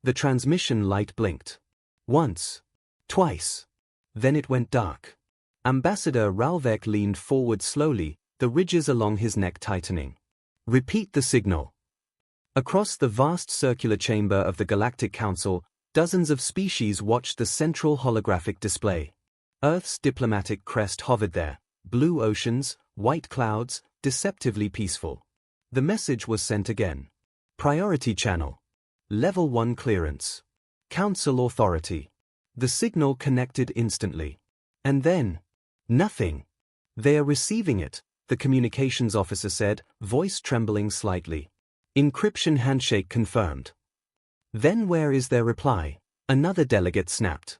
The transmission light blinked. Once. Twice. Then it went dark. Ambassador Ralvek leaned forward slowly, the ridges along his neck tightening. Repeat the signal. Across the vast circular chamber of the Galactic Council, dozens of species watched the central holographic display. Earth's diplomatic crest hovered there, blue oceans, white clouds, deceptively peaceful. The message was sent again. Priority channel. Level 1 clearance. Council authority. The signal connected instantly. And then, nothing. They are receiving it, the communications officer said, voice trembling slightly. Encryption handshake confirmed. Then where is their reply? Another delegate snapped.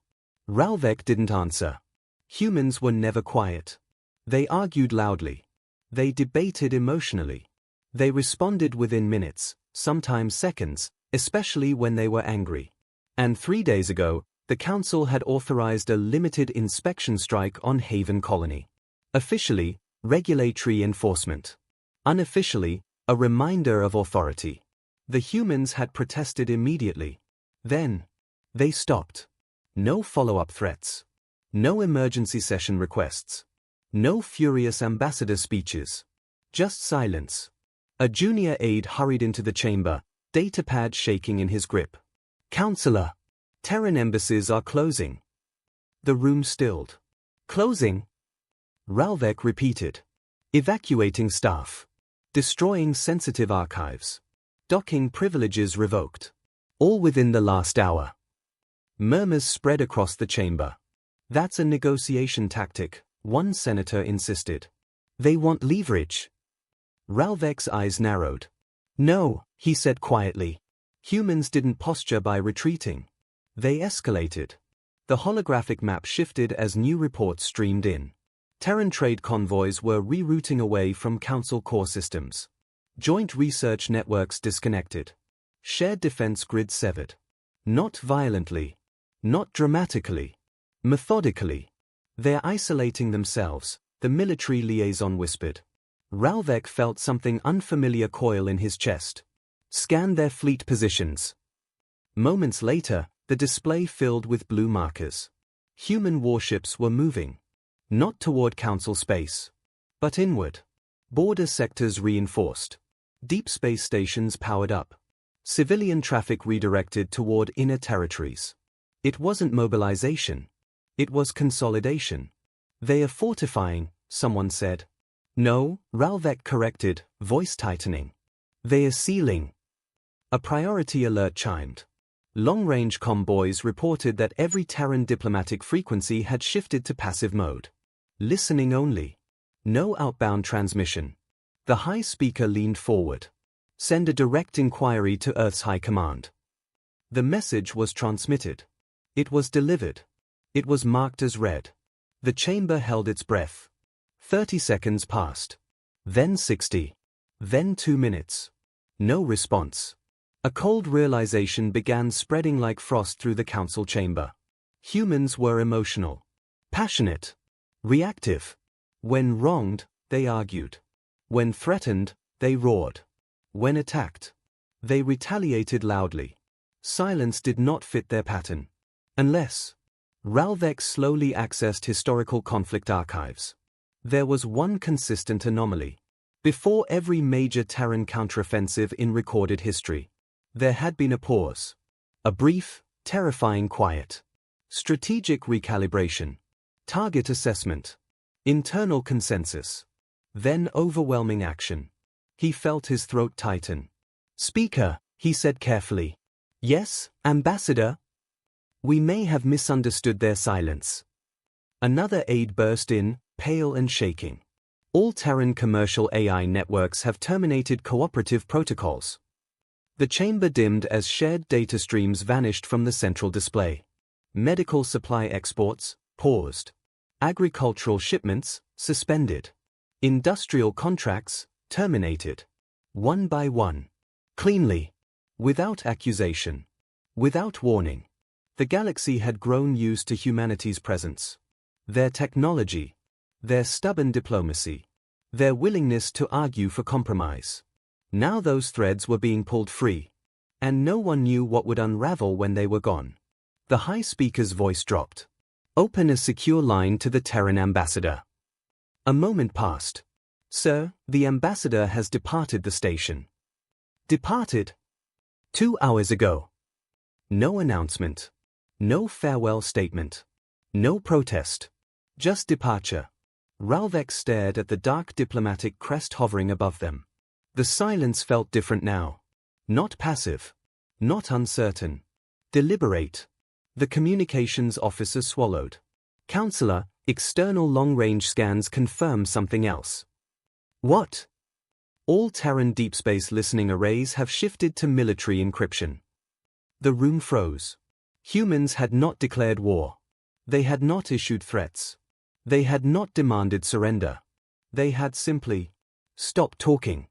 Ralvek didn't answer. Humans were never quiet. They argued loudly. They debated emotionally. They responded within minutes, sometimes seconds, especially when they were angry. And 3 days ago, the Council had authorized a limited inspection strike on Haven Colony. Officially, regulatory enforcement. Unofficially, a reminder of authority. The humans had protested immediately. Then, they stopped. No follow-up threats. No emergency session requests. No furious ambassador speeches. Just silence. A junior aide hurried into the chamber, datapad shaking in his grip. Counselor, Terran embassies are closing. The room stilled. Closing? Ralvek repeated. Evacuating staff. Destroying sensitive archives. Docking privileges revoked. All within the last hour. Murmurs spread across the chamber. That's a negotiation tactic, one senator insisted. They want leverage. Ralvek's eyes narrowed. No, he said quietly. Humans didn't posture by retreating. They escalated. The holographic map shifted as new reports streamed in. Terran trade convoys were rerouting away from Council core systems. Joint research networks disconnected. Shared defense grids severed. Not violently. Not dramatically. Methodically. They're isolating themselves, the military liaison whispered. Ralvek felt something unfamiliar coil in his chest. Scan their fleet positions. Moments later, the display filled with blue markers. Human warships were moving. Not toward Council space. But inward. Border sectors reinforced. Deep space stations powered up. Civilian traffic redirected toward inner territories. It wasn't mobilization. It was consolidation. They are fortifying, someone said. No, Ralvek corrected, voice tightening. They are sealing. A priority alert chimed. Long-range comboys reported that every Terran diplomatic frequency had shifted to passive mode. Listening only. No outbound transmission. The high speaker leaned forward. Send a direct inquiry to Earth's High Command. The message was transmitted. It was delivered. It was marked as read. The chamber held its breath. 30 seconds passed. Then 60. Then 2 minutes. No response. A cold realization began spreading like frost through the Council chamber. Humans were emotional. Passionate. Reactive. When wronged, they argued. When threatened, they roared. When attacked, they retaliated loudly. Silence did not fit their pattern. Unless Ralvek slowly accessed historical conflict archives. There was one consistent anomaly. Before every major Terran counteroffensive in recorded history, there had been a pause. A brief, terrifying quiet. Strategic recalibration. Target assessment. Internal consensus. Then overwhelming action. He felt his throat tighten. Speaker, he said carefully. Yes, Ambassador? We may have misunderstood their silence. Another aide burst in, pale and shaking. All Terran commercial AI networks have terminated cooperative protocols. The chamber dimmed as shared data streams vanished from the central display. Medical supply exports, paused. Agricultural shipments, suspended. Industrial contracts, terminated. One by one. Cleanly. Without accusation. Without warning. The galaxy had grown used to humanity's presence. Their technology. Their stubborn diplomacy. Their willingness to argue for compromise. Now those threads were being pulled free. and no one knew what would unravel when they were gone. The high speaker's voice dropped. Open a secure line to the Terran ambassador. A moment passed. Sir, the ambassador has departed the station. Departed? 2 hours ago. No announcement. No farewell statement. No protest. Just departure. Ralvek stared at the dark diplomatic crest hovering above them. The silence felt different now. Not passive. Not uncertain. Deliberate. The communications officer swallowed. Counselor, external long-range scans confirm something else. What? All Terran deep space listening arrays have shifted to military encryption. The room froze. Humans had not declared war. They had not issued threats. They had not demanded surrender. They had simply stopped talking.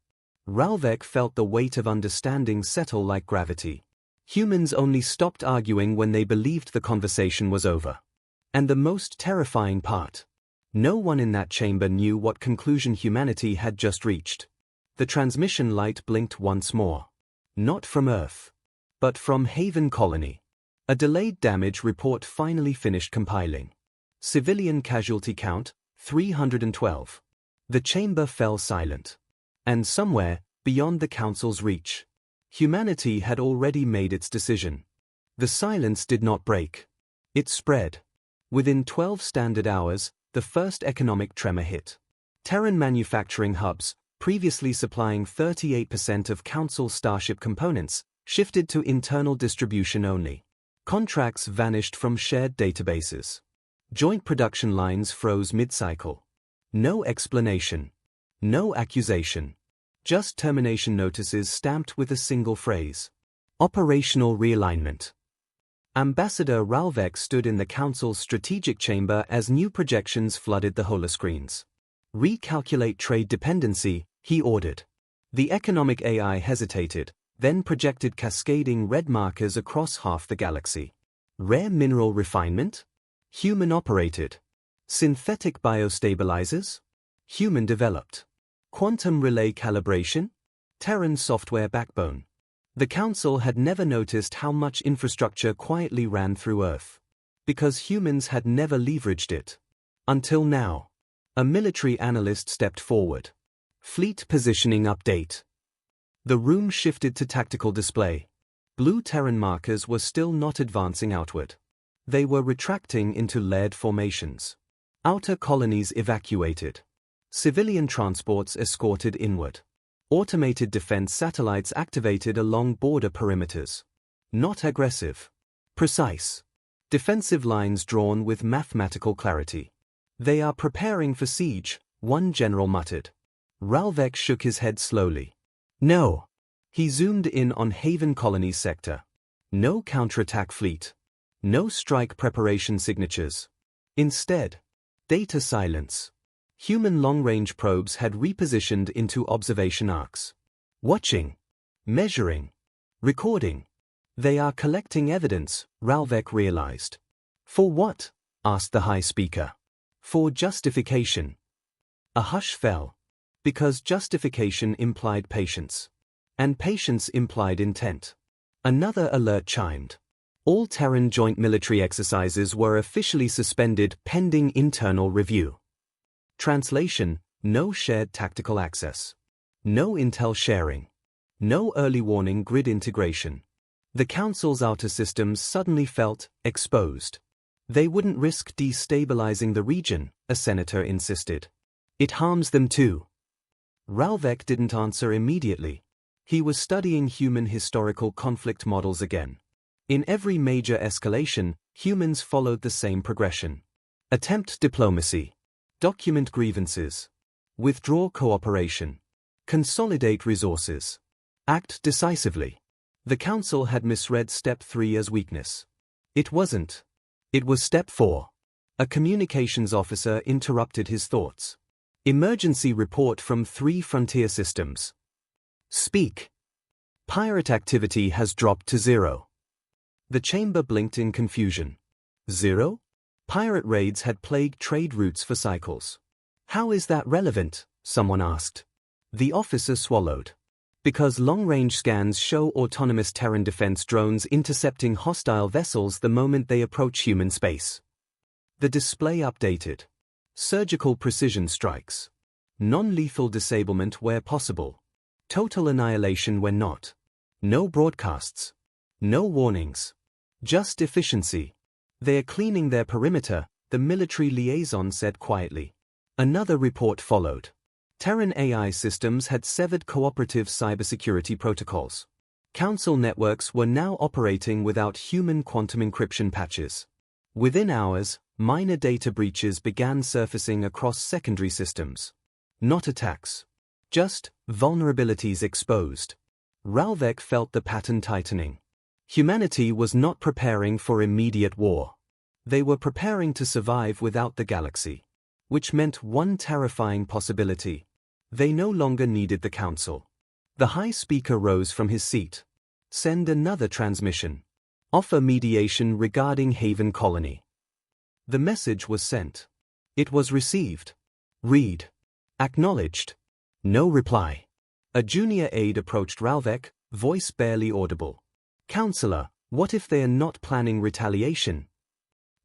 Ralvek felt the weight of understanding settle like gravity. Humans only stopped arguing when they believed the conversation was over. And the most terrifying part, no one in that chamber knew what conclusion humanity had just reached. The transmission light blinked once more. Not from Earth, but from Haven Colony. A delayed damage report finally finished compiling. Civilian casualty count, 312. The chamber fell silent. And somewhere, beyond the Council's reach, humanity had already made its decision. The silence did not break. It spread. Within 12 standard hours, the first economic tremor hit. Terran manufacturing hubs, previously supplying 38% of Council Starship components, shifted to internal distribution only. Contracts vanished from shared databases. Joint production lines froze mid-cycle. No explanation. No accusation. Just termination notices stamped with a single phrase. Operational realignment. Ambassador Ralvek stood in the Council's strategic chamber as new projections flooded the holoscreens. Recalculate trade dependency, he ordered. The economic AI hesitated, then projected cascading red markers across half the galaxy. Rare mineral refinement? Human-operated. Synthetic biostabilizers? Human-developed. Quantum relay calibration? Terran software backbone. The Council had never noticed how much infrastructure quietly ran through Earth. Because humans had never leveraged it. Until now. A military analyst stepped forward. Fleet positioning update. The room shifted to tactical display. Blue Terran markers were still not advancing outward. They were retracting into layered formations. Outer colonies evacuated. Civilian transports escorted inward. Automated defense satellites activated along border perimeters. Not aggressive. Precise. Defensive lines drawn with mathematical clarity. They are preparing for siege, one general muttered. Ralvek shook his head slowly. No. He zoomed in on Haven Colony's sector. No counterattack fleet. No strike preparation signatures. Instead, data silence. Human long-range probes had repositioned into observation arcs. Watching. Measuring. Recording. They are collecting evidence, Ralvek realized. For what? Asked the high speaker. For justification. A hush fell. Because justification implied patience. And patience implied intent. Another alert chimed. All Terran joint military exercises were officially suspended pending internal review. Translation: no shared tactical access. No intel sharing. No early warning grid integration. The Council's outer systems suddenly felt exposed. They wouldn't risk destabilizing the region, a senator insisted. It harms them too. Ralvek didn't answer immediately. He was studying human historical conflict models again. In every major escalation, humans followed the same progression. Attempt diplomacy. Document grievances. Withdraw cooperation. Consolidate resources. Act decisively. The Council had misread Step 3 as weakness. It wasn't. It was Step 4. A communications officer interrupted his thoughts. Emergency report from 3 frontier systems. Speak. Pirate activity has dropped to 0. The chamber blinked in confusion. 0? Pirate raids had plagued trade routes for cycles. How is that relevant? Someone asked. The officer swallowed. Because long-range scans show autonomous Terran defense drones intercepting hostile vessels the moment they approach human space. The display updated. Surgical precision strikes. Non-lethal disablement where possible. Total annihilation when not. No broadcasts. No warnings. Just efficiency. They're cleaning their perimeter, the military liaison said quietly. Another report followed. Terran AI systems had severed cooperative cybersecurity protocols. Council networks were now operating without human quantum encryption patches. Within hours, minor data breaches began surfacing across secondary systems. Not attacks. Just vulnerabilities exposed. Ralvek felt the pattern tightening. Humanity was not preparing for immediate war. They were preparing to survive without the galaxy. Which meant one terrifying possibility. They no longer needed the Council. The High Speaker rose from his seat. Send another transmission. Offer mediation regarding Haven Colony. The message was sent. It was received. Read. Acknowledged. No reply. A junior aide approached Ralvek, voice barely audible. Counselor, what if they are not planning retaliation?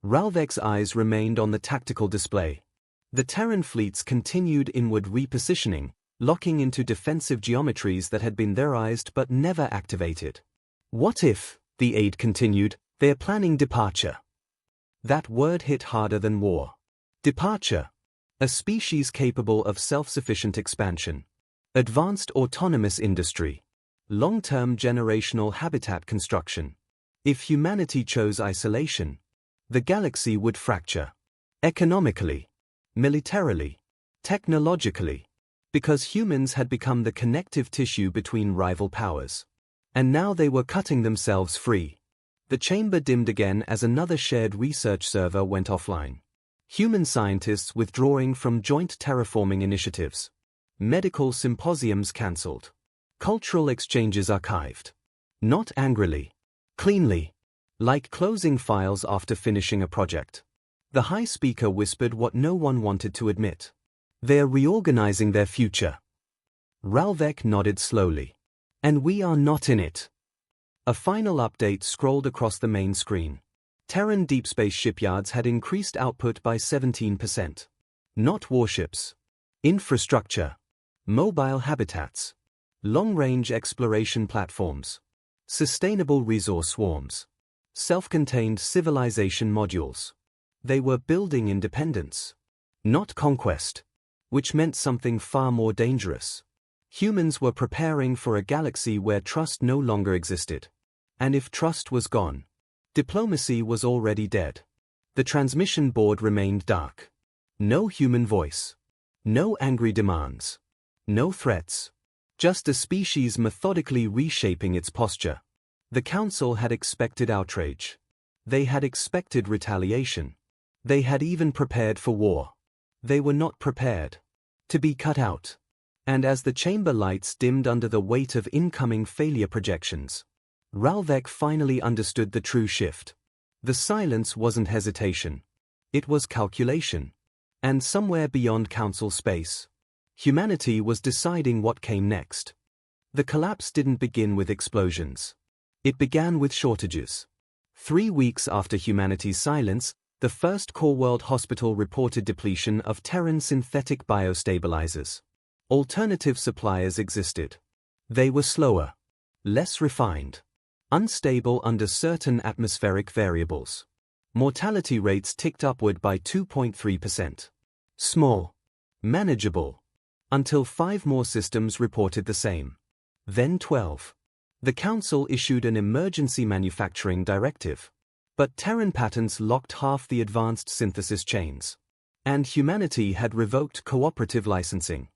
Ralvek's eyes remained on the tactical display. The Terran fleets continued inward repositioning, locking into defensive geometries that had been theorized but never activated. What if, the aide continued, they are planning departure? That word hit harder than war. Departure. A species capable of self-sufficient expansion. Advanced autonomous industry. Long-term generational habitat construction. If humanity chose isolation, the galaxy would fracture. Economically. Militarily, technologically, because humans had become the connective tissue between rival powers. And now they were cutting themselves free. The chamber dimmed again as another shared research server went offline. Human scientists withdrawing from joint terraforming initiatives. Medical symposiums cancelled. Cultural exchanges archived. Not angrily. Cleanly. Like closing files after finishing a project. The High Speaker whispered what no one wanted to admit. They're reorganizing their future. Ralvek nodded slowly. And we are not in it. A final update scrolled across the main screen. Terran deep space shipyards had increased output by 17%. Not warships. Infrastructure. Mobile habitats. Long-range exploration platforms. Sustainable resource swarms. Self-contained civilization modules. They were building independence. Not conquest. Which meant something far more dangerous. Humans were preparing for a galaxy where trust no longer existed. And if trust was gone, diplomacy was already dead. The transmission board remained dark. No human voice. No angry demands. No threats. Just a species methodically reshaping its posture. The Council had expected outrage. They had expected retaliation. They had even prepared for war. They were not prepared to be cut out. And as the chamber lights dimmed under the weight of incoming failure projections, Ralvek finally understood the true shift. The silence wasn't hesitation. It was calculation. And somewhere beyond Council space, humanity was deciding what came next. The collapse didn't begin with explosions. It began with shortages. 3 weeks after humanity's silence, the first Core World Hospital reported depletion of Terran synthetic biostabilizers. Alternative suppliers existed. They were slower, less refined, unstable under certain atmospheric variables. Mortality rates ticked upward by 2.3%. Small, manageable, until 5 more systems reported the same. Then 12. The Council issued an emergency manufacturing directive. But Terran patents locked half the advanced synthesis chains. And humanity had revoked cooperative licensing.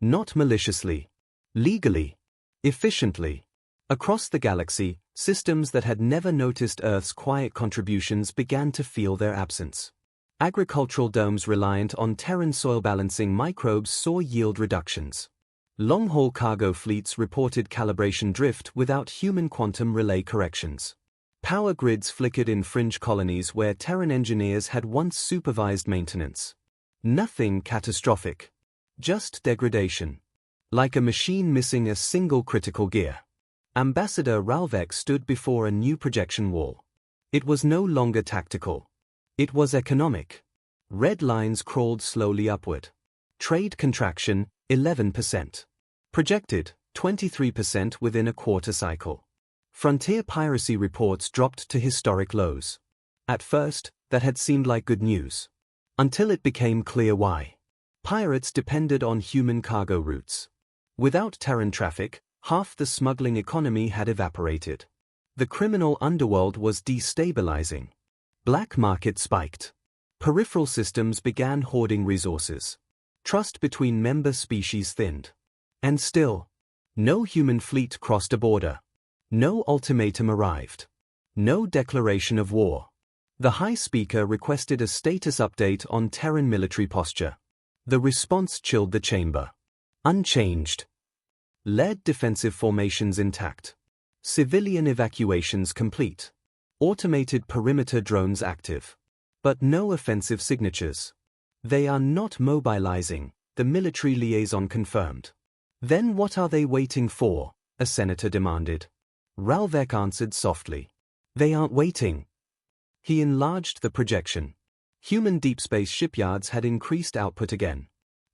Not maliciously. Legally. Efficiently. Across the galaxy, systems that had never noticed Earth's quiet contributions began to feel their absence. Agricultural domes reliant on Terran soil balancing microbes saw yield reductions. Long-haul cargo fleets reported calibration drift without human quantum relay corrections. Power grids flickered in fringe colonies where Terran engineers had once supervised maintenance. Nothing catastrophic. Just degradation. like a machine missing a single critical gear. Ambassador Ralvek stood before a new projection wall. It was no longer tactical. It was economic. Red lines crawled slowly upward. Trade contraction, 11%. Projected, 23% within a quarter cycle. Frontier piracy reports dropped to historic lows. At first, that had seemed like good news. Until it became clear why. Pirates depended on human cargo routes. Without Terran traffic, half the smuggling economy had evaporated. The criminal underworld was destabilizing. Black market spiked. Peripheral systems began hoarding resources. Trust between member species thinned. And still, no human fleet crossed a border. No ultimatum arrived. No declaration of war. The High Speaker requested a status update on Terran military posture. The response chilled the chamber. Unchanged. Lead defensive formations intact. Civilian evacuations complete. Automated perimeter drones active. But no offensive signatures. They are not mobilizing, the military liaison confirmed. Then what are they waiting for? A senator demanded. Ralvek answered softly. They aren't waiting. He enlarged the projection. Human deep space shipyards had increased output again.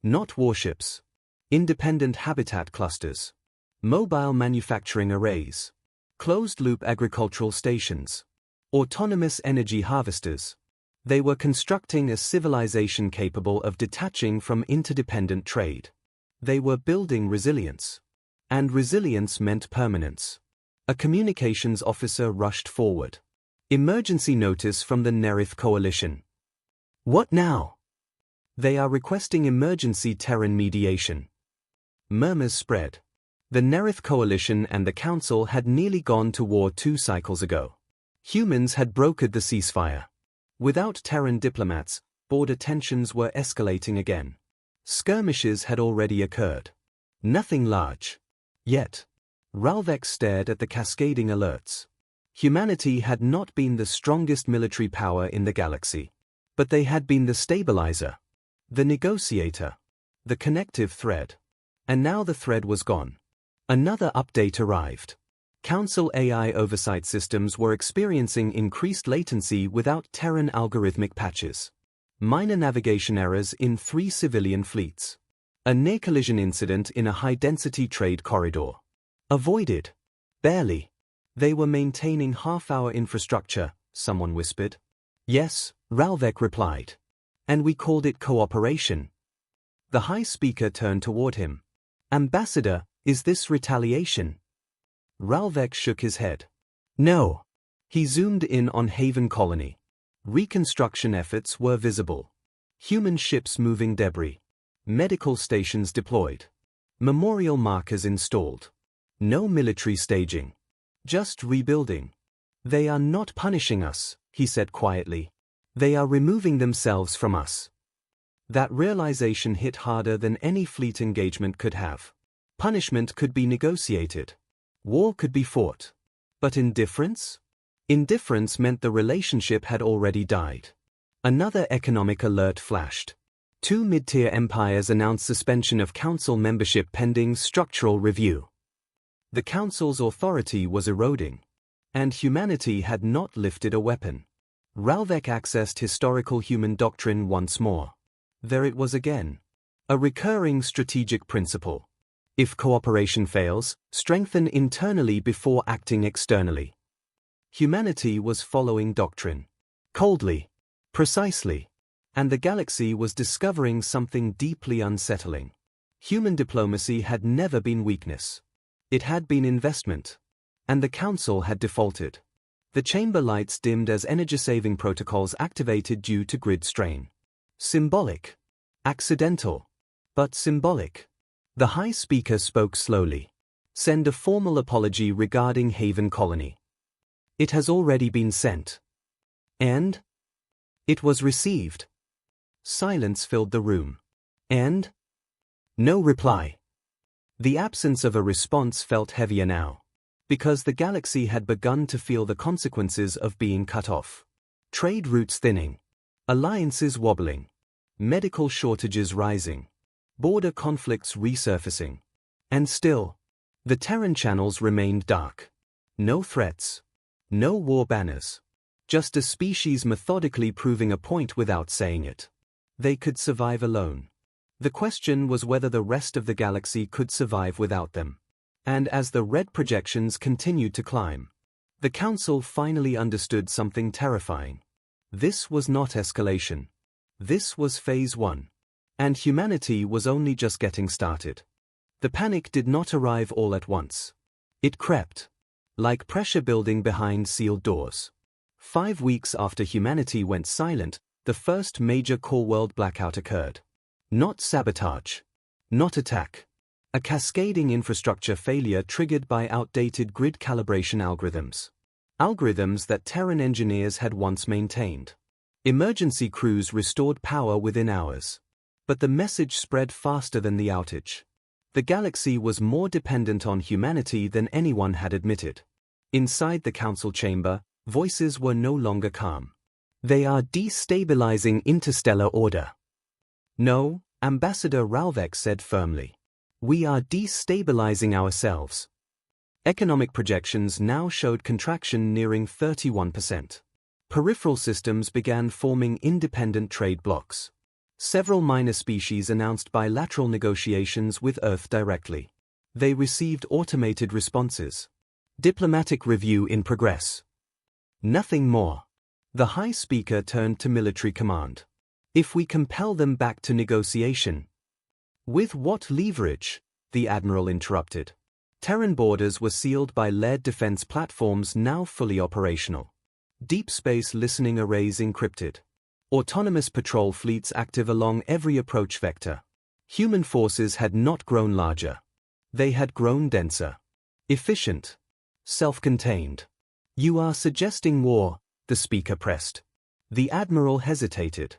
Not warships. Independent habitat clusters. Mobile manufacturing arrays. Closed-loop agricultural stations. Autonomous energy harvesters. They were constructing a civilization capable of detaching from interdependent trade. They were building resilience. And resilience meant permanence. A communications officer rushed forward. Emergency notice from the Nerith Coalition. What now? They are requesting emergency Terran mediation. Murmurs spread. The Nerith Coalition and the Council had nearly gone to war 2 cycles ago. Humans had brokered the ceasefire. Without Terran diplomats, border tensions were escalating again. Skirmishes had already occurred. Nothing large. Yet, Ralvek stared at the cascading alerts. Humanity had not been the strongest military power in the galaxy. But they had been the stabilizer, the negotiator, the connective thread. And now the thread was gone. Another update arrived. Council AI oversight systems were experiencing increased latency without Terran algorithmic patches. Minor navigation errors in 3 civilian fleets. A near-collision incident in a high-density trade corridor. Avoided. Barely. They were maintaining half-hour infrastructure, someone whispered. Yes, Ralvek replied. And we called it cooperation. The High Speaker turned toward him. Ambassador, is this retaliation? Ralvek shook his head. No. He zoomed in on Haven Colony. Reconstruction efforts were visible. Human ships moving debris. Medical stations deployed. Memorial markers installed. No military staging. Just rebuilding. They are not punishing us, he said quietly. They are removing themselves from us. That realization hit harder than any fleet engagement could have. Punishment could be negotiated. War could be fought. But indifference? Indifference meant the relationship had already died. Another economic alert flashed. 2 mid-tier empires announced suspension of council membership pending structural review. The council's authority was eroding. And humanity had not lifted a weapon. Ralvek accessed historical human doctrine once more. There it was again. A recurring strategic principle. If cooperation fails, strengthen internally before acting externally. Humanity was following doctrine. Coldly. Precisely. And the galaxy was discovering something deeply unsettling. Human diplomacy had never been weakness. It had been investment. And the Council had defaulted. The chamber lights dimmed as energy-saving protocols activated due to grid strain. Symbolic. Accidental. But symbolic. The High Speaker spoke slowly. Send a formal apology regarding Haven Colony. It has already been sent. And? It was received. Silence filled the room. And? No reply. The absence of a response felt heavier now. Because the galaxy had begun to feel the consequences of being cut off. Trade routes thinning. Alliances wobbling. Medical shortages rising. Border conflicts resurfacing. And still, the Terran channels remained dark. No threats. No war banners. Just a species methodically proving a point without saying it. They could survive alone. The question was whether the rest of the galaxy could survive without them. And as the red projections continued to climb, the Council finally understood something terrifying. This was not escalation. This was Phase 1. And humanity was only just getting started. The panic did not arrive all at once. It crept, like pressure building behind sealed doors. 5 weeks after humanity went silent, the first major core world blackout occurred. Not sabotage. Not attack. A cascading infrastructure failure triggered by outdated grid calibration algorithms. Algorithms that Terran engineers had once maintained. Emergency crews restored power within hours. But the message spread faster than the outage. The galaxy was more dependent on humanity than anyone had admitted. Inside the Council chamber, voices were no longer calm. They are destabilizing interstellar order. No, Ambassador Ralvek said firmly. We are destabilizing ourselves. Economic projections now showed contraction nearing 31%. Peripheral systems began forming independent trade blocs. Several minor species announced bilateral negotiations with Earth directly. They received automated responses. Diplomatic review in progress. Nothing more. The High Speaker turned to military command. If we compel them back to negotiation. With what leverage? The Admiral interrupted. Terran borders were sealed by lead defense platforms now fully operational. Deep space listening arrays encrypted. Autonomous patrol fleets active along every approach vector. Human forces had not grown larger. They had grown denser. Efficient. Self-contained. You are suggesting war, the Speaker pressed. The Admiral hesitated.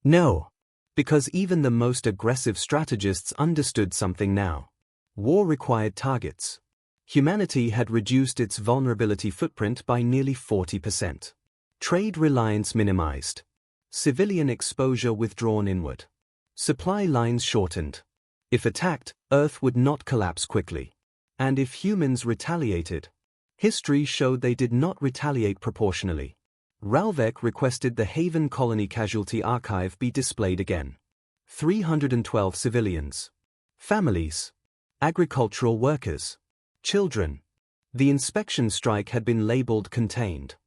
No. Because even the most aggressive strategists understood something now. War required targets. Humanity had reduced its vulnerability footprint by nearly 40%. Trade reliance minimized. Civilian exposure withdrawn inward. Supply lines shortened. If attacked, Earth would not collapse quickly. And if humans retaliated, history showed they did not retaliate proportionally. Ralvek requested the Haven Colony Casualty Archive be displayed again. 312 civilians. Families. Agricultural workers. Children. The inspection strike had been labeled contained.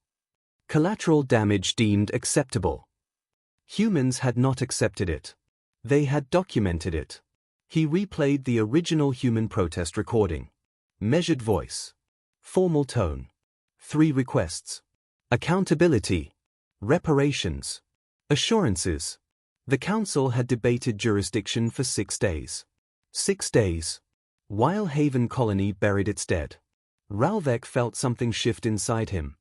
Collateral damage deemed acceptable. Humans had not accepted it. They had documented it. He replayed the original human protest recording. Measured voice. Formal tone. 3 requests. Accountability. Reparations. Assurances. The Council had debated jurisdiction for 6 days. 6 days. While Haven Colony buried its dead. Ralvek felt something shift inside him.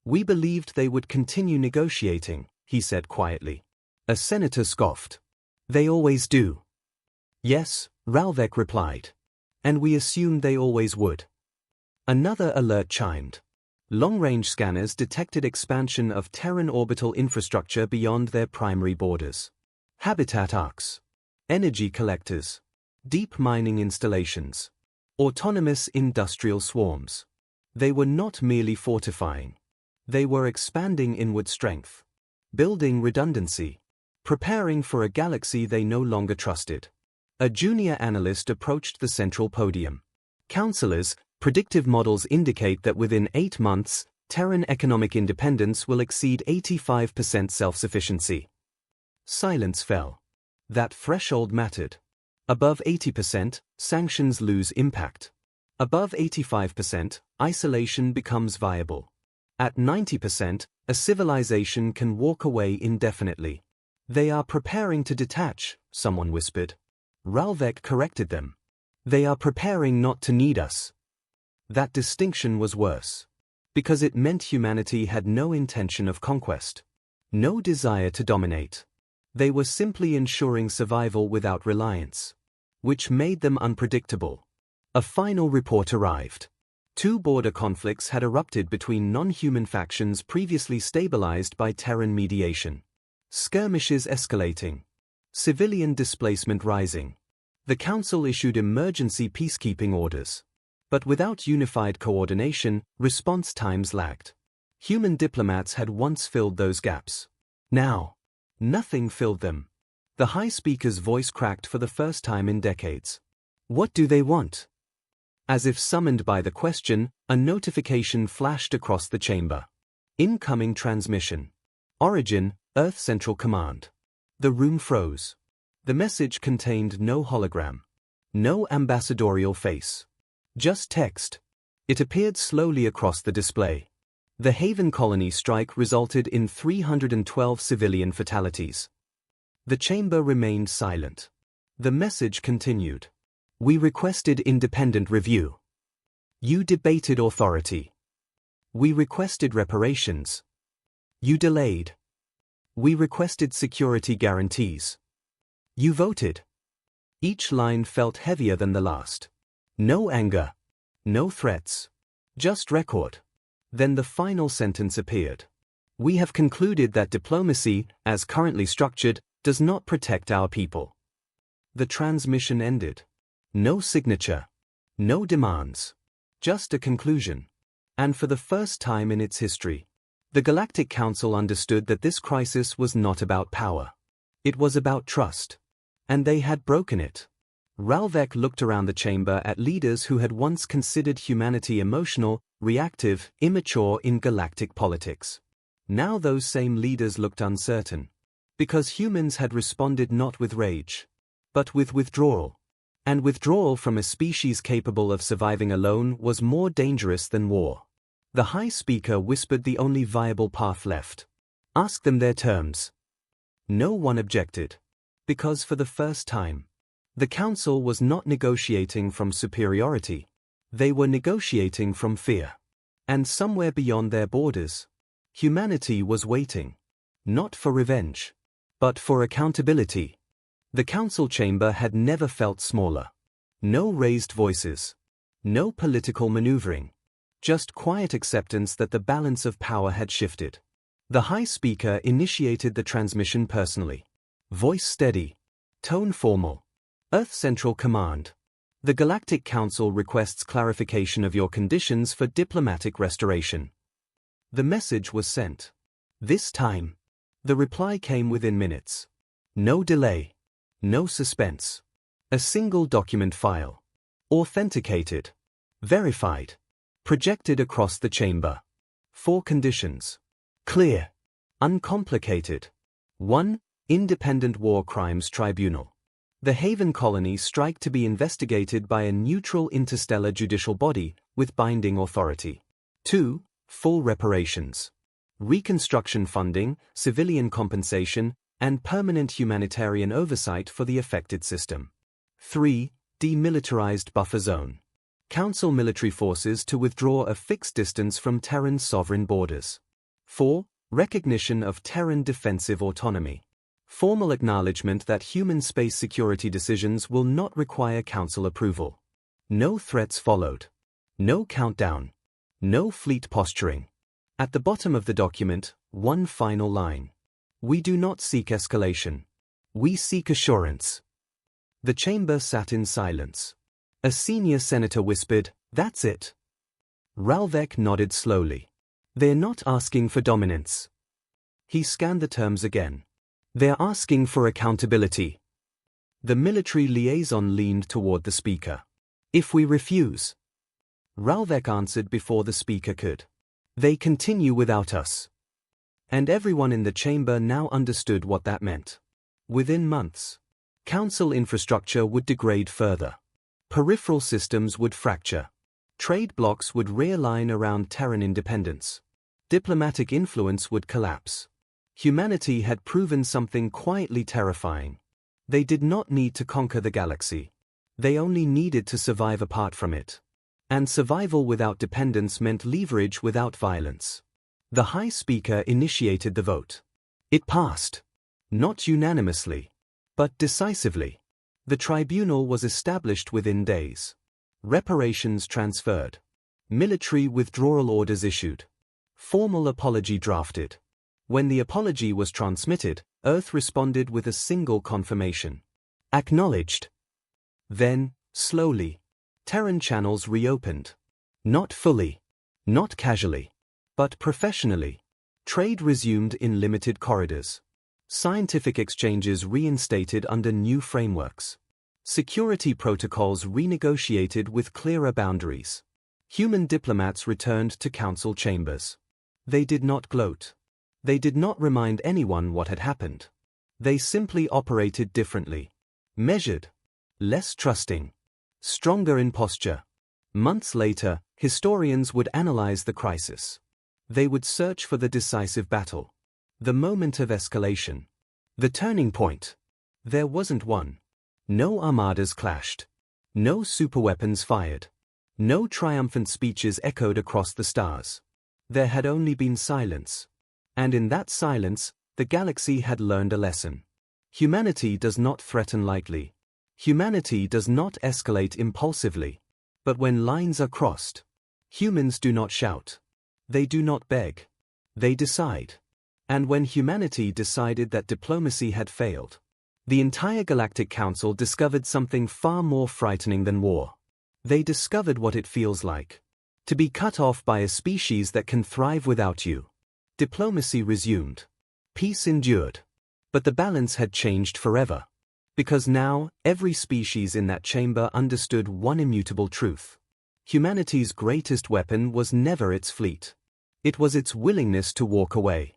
We believed they would continue negotiating, he said quietly. A senator scoffed. They always do. Yes, Ralvek replied. And we assumed they always would. Another alert chimed. Long-range scanners detected expansion of Terran orbital infrastructure beyond their primary borders. Habitat arcs. Energy collectors. Deep mining installations. Autonomous industrial swarms. They were not merely fortifying. They were expanding inward strength. Building redundancy. Preparing for a galaxy they no longer trusted. A junior analyst approached the central podium. Counselors, predictive models indicate that within 8 months, Terran economic independence will exceed 85% self-sufficiency. Silence fell. That threshold mattered. Above 80%, sanctions lose impact. Above 85%, isolation becomes viable. At 90%, a civilization can walk away indefinitely. They are preparing to detach, someone whispered. Ralvek corrected them. They are preparing not to need us. That distinction was worse. Because it meant humanity had no intention of conquest. No desire to dominate. They were simply ensuring survival without reliance. Which made them unpredictable. A final report arrived. 2 border conflicts had erupted between non-human factions previously stabilized by Terran mediation. Skirmishes escalating. Civilian displacement rising. The Council issued emergency peacekeeping orders. But without unified coordination, response times lagged. Human diplomats had once filled those gaps. Now, nothing filled them. The High Speaker's voice cracked for the first time in decades. What do they want? As if summoned by the question, a notification flashed across the chamber. Incoming transmission. Origin, Earth Central Command. The room froze. The message contained no hologram. No ambassadorial face. Just text. It appeared slowly across the display. The Haven colony strike resulted in 312 civilian fatalities. The chamber remained silent. The message continued. We requested independent review. You debated authority. We requested reparations. You delayed. We requested security guarantees. You voted. Each line felt heavier than the last. No anger. No threats. Just record. Then the final sentence appeared. We have concluded that diplomacy, as currently structured, does not protect our people. The transmission ended. No signature. No demands. Just a conclusion. And for the first time in its history, the Galactic Council understood that this crisis was not about power. It was about trust. And they had broken it. Ralvek looked around the chamber at leaders who had once considered humanity emotional, reactive, immature in galactic politics. Now those same leaders looked uncertain. Because humans had responded not with rage, but with withdrawal. And withdrawal from a species capable of surviving alone was more dangerous than war. The High Speaker whispered the only viable path left. Ask them their terms. No one objected. Because for the first time, the Council was not negotiating from superiority. They were negotiating from fear. And somewhere beyond their borders, humanity was waiting. Not for revenge, but for accountability. The Council chamber had never felt smaller. No raised voices. No political maneuvering. Just quiet acceptance that the balance of power had shifted. The High Speaker initiated the transmission personally. Voice steady. Tone formal. Earth Central Command. The Galactic Council requests clarification of your conditions for diplomatic restoration. The message was sent. This time, the reply came within minutes. No delay. No suspense. A single document file. Authenticated. Verified. Projected across the chamber. 4 conditions. Clear. Uncomplicated. 1. Independent War Crimes Tribunal. The Haven colony strike to be investigated by a neutral interstellar judicial body with binding authority. 2. Full reparations. Reconstruction funding, civilian compensation, and permanent humanitarian oversight for the affected system. 3. Demilitarized buffer zone. Council military forces to withdraw a fixed distance from Terran sovereign borders. 4. Recognition of Terran defensive autonomy. Formal acknowledgement that human space security decisions will not require Council approval. No threats followed. No countdown. No fleet posturing. At the bottom of the document, one final line. We do not seek escalation. We seek assurance. The chamber sat in silence. A senior senator whispered, "That's it." Ralvek nodded slowly. They're not asking for dominance. He scanned the terms again. They're asking for accountability. The military liaison leaned toward the speaker. If we refuse. Ralvek answered before the speaker could. They continue without us. And everyone in the chamber now understood what that meant. Within months, Council infrastructure would degrade further. Peripheral systems would fracture. Trade blocs would realign around Terran independence. Diplomatic influence would collapse. Humanity had proven something quietly terrifying. They did not need to conquer the galaxy. They only needed to survive apart from it. And survival without dependence meant leverage without violence. The High Speaker initiated the vote. It passed. Not unanimously, but decisively. The tribunal was established within days. Reparations transferred. Military withdrawal orders issued. Formal apology drafted. When the apology was transmitted, Earth responded with a single confirmation. Acknowledged. Then, slowly, Terran channels reopened. Not fully, not casually, but professionally. Trade resumed in limited corridors. Scientific exchanges reinstated under new frameworks. Security protocols renegotiated with clearer boundaries. Human diplomats returned to council chambers. They did not gloat. They did not remind anyone what had happened. They simply operated differently. Measured. Less trusting. Stronger in posture. Months later, historians would analyze the crisis. They would search for the decisive battle. The moment of escalation. The turning point. There wasn't one. No armadas clashed. No superweapons fired. No triumphant speeches echoed across the stars. There had only been silence. And in that silence, the galaxy had learned a lesson. Humanity does not threaten lightly. Humanity does not escalate impulsively. But when lines are crossed, humans do not shout. They do not beg. They decide. And when humanity decided that diplomacy had failed, the entire Galactic Council discovered something far more frightening than war. They discovered what it feels like to be cut off by a species that can thrive without you. Diplomacy resumed. Peace endured. But the balance had changed forever. Because now, every species in that chamber understood one immutable truth. Humanity's greatest weapon was never its fleet. It was its willingness to walk away.